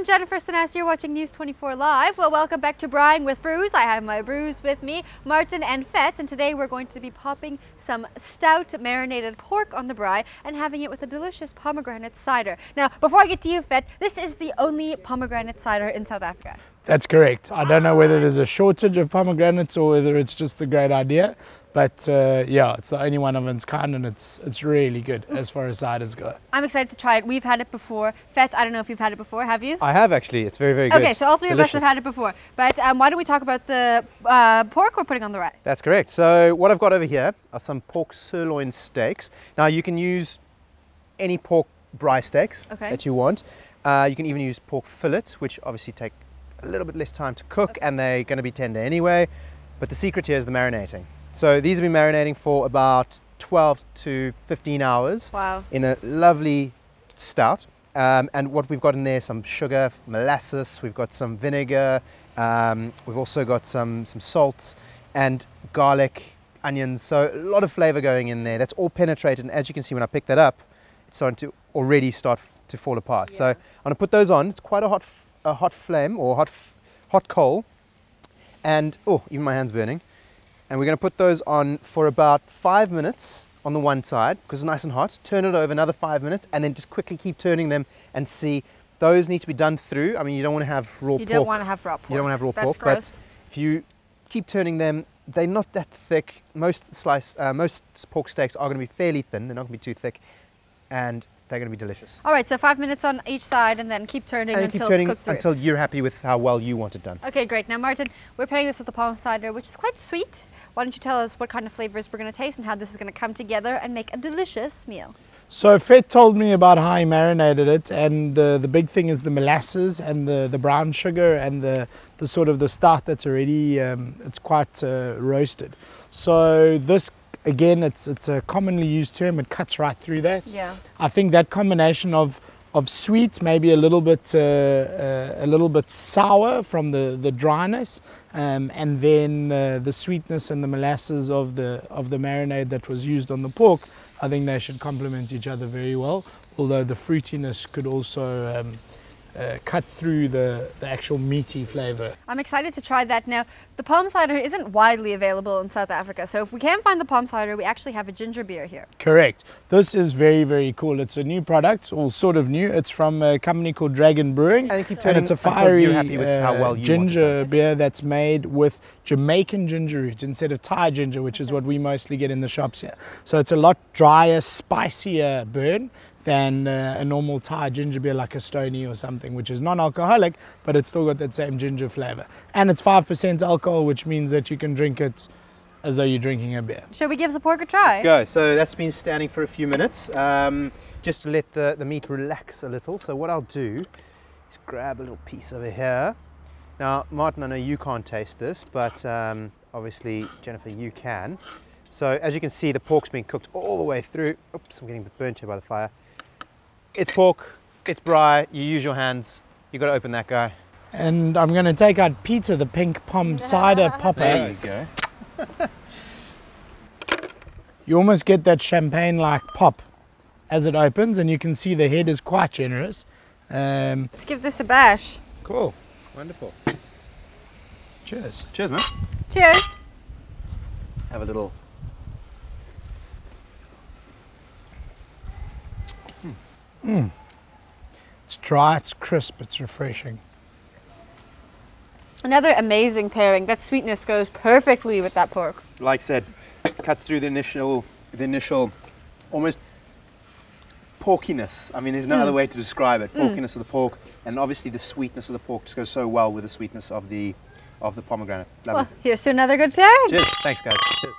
I'm Jennifer Sinaz. You're watching News 24 Live. Well, welcome back to Braaiing with Brews. I have my Brews with me, Martin and Fett, and today we're going to be popping some stout marinated pork on the braai and having it with a delicious pomegranate cider. Now, before I get to you, Fett, this is the only pomegranate cider in South Africa. That's correct. I don't know whether there's a shortage of pomegranates or whether it's just a great idea, but yeah, it's the only one of its kind, and it's really good as far as ciders go. I'm excited to try it. We've had it before. Fett, I don't know if you've had it before. Have you? I have actually. It's very, very good. Okay, so all three of us have had it before. But why don't we talk about the pork we're putting on the braai? That's correct. So what I've got over here are some pork sirloin steaks. Now you can use any pork braai steaks that you want. You can even use pork fillets, which obviously take a little bit less time to cook, and they're going to be tender anyway. But the secret here is the marinating. So these have been marinating for about 12 to 15 hours in a lovely stout. And what we've got in there, some sugar, molasses, we've got some vinegar, we've also got some salt and garlic, onions. So a lot of flavor going in there. That's all penetrated. And as you can see, when I pick that up, it's starting to already start to fall apart. Yeah. So I'm going to put those on. It's quite a hot flame or hot coal. And, oh, even my hand's burning. And we're going to put those on for about 5 minutes on the one side because it's nice and hot. Turn it over another 5 minutes and then just quickly keep turning them and see. Those need to be done through. I mean, you don't want to have raw pork. You don't want to have raw pork. You don't want to have raw pork. Gross. But if you keep turning them, they're not that thick. Most pork steaks are going to be fairly thin. They're not going to be too thick. And they're going to be delicious. All right, so 5 minutes on each side and then keep turning until it's cooked through. Until you're happy with how well you want it done. Okay, great. Now, Martin, we're pairing this with the palm cider, which is quite sweet. Why don't you tell us what kind of flavors we're going to taste and how this is going to come together and make a delicious meal? So Fett told me about how he marinated it, and the big thing is the molasses and the brown sugar and the sort of the stout that's already, it's quite roasted. So this, again, it's a commonly used term. It cuts right through that. Yeah. I think that combination of sweet, maybe a little bit sour from the dryness, and then the sweetness and the molasses of the marinade that was used on the pork. I think they should complement each other very well. Although the fruitiness could also cut through the actual meaty flavor. I'm excited to try that. Now, the palm cider isn't widely available in South Africa, so if we can't find the palm cider, we actually have a ginger beer here. Correct. This is very, very cool. It's a new product, or sort of new. It's from a company called Dragon Brewing, and it's a fiery ginger beer that's made with Jamaican ginger roots instead of Thai ginger, which is what we mostly get in the shops here. So it's a lot drier, spicier burn than a normal Thai ginger beer like a Stony or something, which is non-alcoholic, but it's still got that same ginger flavor. And it's 5% alcohol, which means that you can drink it as though you're drinking a beer. Shall we give the pork a try? Let's go. So that's been standing for a few minutes, just to let the meat relax a little. So what I'll do is grab a little piece over here. Now, Martin, I know you can't taste this, but obviously, Jennifer, you can. So as you can see, the pork's been cooked all the way through. Oops, I'm getting a bit burnt here by the fire. It's pork, it's braai, you use your hands, you got to open that guy. And I'm going to take out Peter, the pink palm cider popper. There you go. You almost get that champagne-like pop as it opens, and you can see the head is quite generous. Let's give this a bash. Cool, wonderful. Cheers. Cheers, man. Cheers. Have a little. It's dry, it's crisp, it's refreshing. Another amazing pairing. That sweetness goes perfectly with that pork. Like I said, cuts through the initial almost porkiness. I mean, there's no other way to describe it. Porkiness of the pork, and obviously the sweetness of the pork just goes so well with the sweetness of the pomegranate. Lovely. Well, here's to another good pairing. Cheers. Thanks, guys. Cheers.